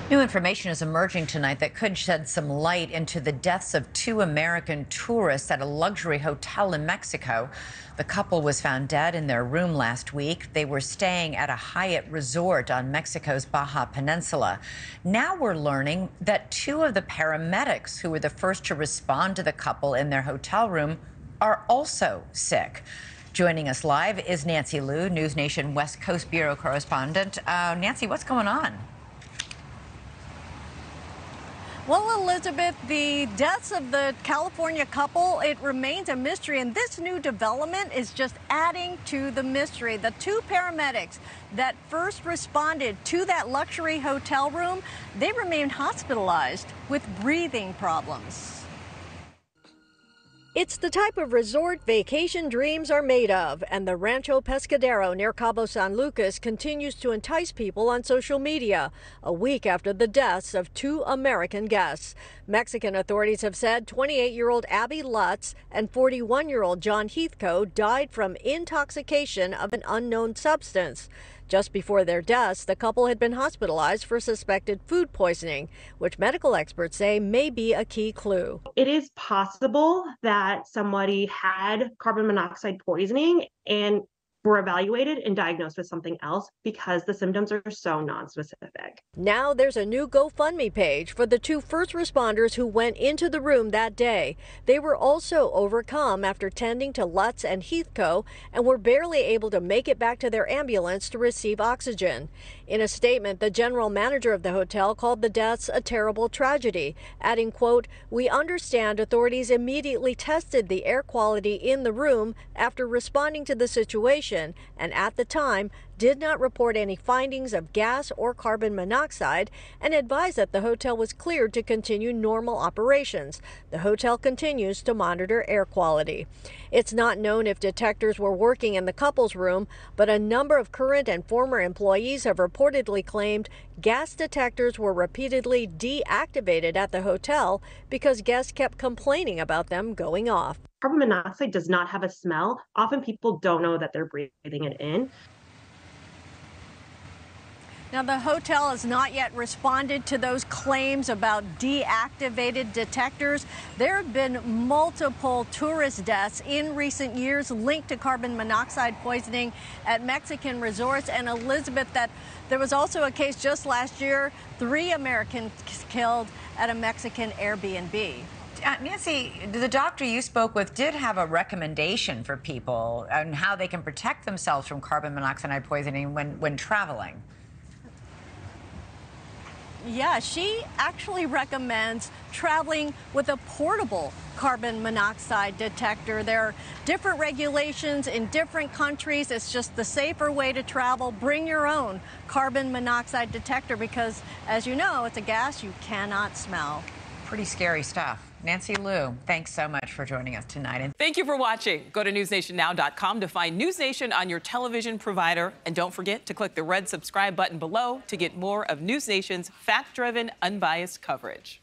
New information is emerging tonight that could shed some light into the deaths of two American tourists at a luxury hotel in Mexico. The couple was found dead in their room last week. They were staying at a Hyatt resort on Mexico's Baja Peninsula. Now we're learning that two of the paramedics who were the first to respond to the couple in their hotel room are also sick. Joining us live is Nancy Loo, NewsNation West Coast Bureau correspondent. Nancy, what's going on? Well, Elizabeth, the deaths of the California couple, it remains a mystery, and this new development is just adding to the mystery. The two paramedics that first responded to that luxury hotel room, they remain hospitalized with breathing problems. It's the type of resort vacation dreams are made of, and the Rancho Pescadero near Cabo San Lucas continues to entice people on social media, a week after the deaths of two American guests. Mexican authorities have said 28-year-old Abby Lutz and 41-year-old John Heathcote died from intoxication of an unknown substance. Just before their deaths, the couple had been hospitalized for suspected food poisoning, which medical experts say may be a key clue. It is possible that somebody had carbon monoxide poisoning and were evaluated and diagnosed with something else because the symptoms are so nonspecific. Now there's a new GoFundMe page for the two first responders who went into the room that day. They were also overcome after tending to Lutz and Heathcote and were barely able to make it back to their ambulance to receive oxygen. In a statement, the general manager of the hotel called the deaths a terrible tragedy, adding, quote, "We understand authorities immediately tested the air quality in the room after responding to the situation, and at the time did not report any findings of gas or carbon monoxide and advised that the hotel was cleared to continue normal operations. The hotel continues to monitor air quality." It's not known if detectors were working in the couple's room, but a number of current and former employees have reportedly claimed gas detectors were repeatedly deactivated at the hotel because guests kept complaining about them going off. Carbon monoxide does not have a smell. Often people don't know that they're breathing it in. Now, the hotel has not yet responded to those claims about deactivated detectors. There have been multiple tourist deaths in recent years linked to carbon monoxide poisoning at Mexican resorts. And Elizabeth, that there was also a case just last year, 3 Americans killed at a Mexican Airbnb. Nancy, the doctor you spoke with did have a recommendation for people on how they can protect themselves from carbon monoxide poisoning when traveling. Yeah, she actually recommends traveling with a portable carbon monoxide detector. There are different regulations in different countries. It's just the safer way to travel. Bring your own carbon monoxide detector because, as you know, it's a gas you cannot smell. Pretty scary stuff. Nancy Loo, thanks so much for joining us tonight. And thank you for watching. Go to newsnationnow.com to find NewsNation on your television provider. And don't forget to click the red subscribe button below to get more of NewsNation's fact-driven, unbiased coverage.